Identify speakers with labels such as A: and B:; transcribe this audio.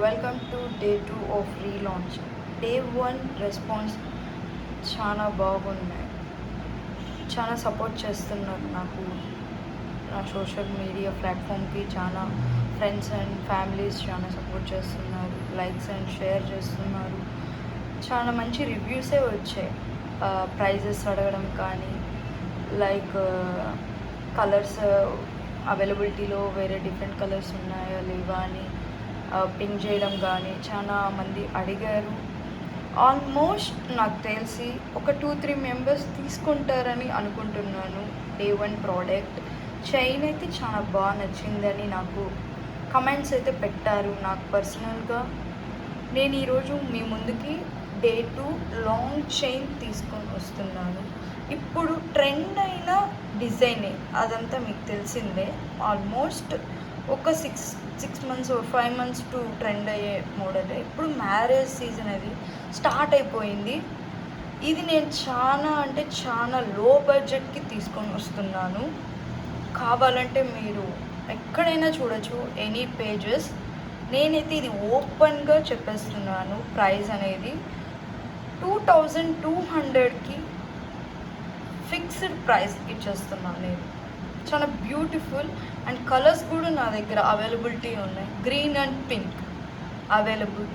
A: Welcome to day 2 of relaunch. Day 1 response చాలా బాగున్నాయి. చాలా సపోర్ట్ చేస్తున్నారు నాకు. నా సోషల్ మీడియా ప్లాట్ఫామ్కి చాలా ఫ్రెండ్స్ అండ్ ఫ్యామిలీస్ చాలా సపోర్ట్ చేస్తున్నారు. లైక్స్ అండ్ షేర్ చేస్తున్నారు. చాలా మంచి రివ్యూసే వచ్చాయి. ప్రైజెస్ అడగడం కానీ, లైక్ కలర్స్ అవైలబిలిటీలో వేరే డిఫరెంట్ కలర్స్ ఉన్నాయా లేవా అని పింక్ చేయడం కానీ చాలా మంది అడిగారు. ఆల్మోస్ట్ నాకు తెలిసి ఒక 2-3 మెంబర్స్ తీసుకుంటారని అనుకుంటున్నాను. డే 1 ప్రోడక్ట్ చైన్ అయితే చాలా బాగా నచ్చిందని నాకు కమెంట్స్ అయితే పెట్టారు. నాకు పర్సనల్గా నేను ఈరోజు మీ ముందుకి డే 2 లాంగ్ చైన్ తీసుకొని వస్తున్నాను. ఇప్పుడు ట్రెండ్ అయిన డిజైనే, అదంతా మీకు తెలిసిందే. ఆల్మోస్ట్ ఒక 6 months or 5 months to trend అయ్యే మోడల్. ఇప్పుడు మ్యారేజ్ సీజన్ అది స్టార్ట్ అయిపోయింది. ఇది నేను చాలా లో బడ్జెట్కి తీసుకొని వస్తున్నాను. కావాలంటే మీరు ఎక్కడైనా చూడొచ్చు, ఎనీ పేజెస్. నేనైతే ఇది ఓపెన్గా చెప్పేస్తున్నాను. ప్రైస్ అనేది 2200కి ఫిక్స్డ్ ప్రైస్ ఇచ్చేస్తున్నాను నేను. చాలా బ్యూటిఫుల్ అండ్ కలర్స్ కూడా నా దగ్గర అవైలబిలిటీ ఉన్నాయి. Green and pink available.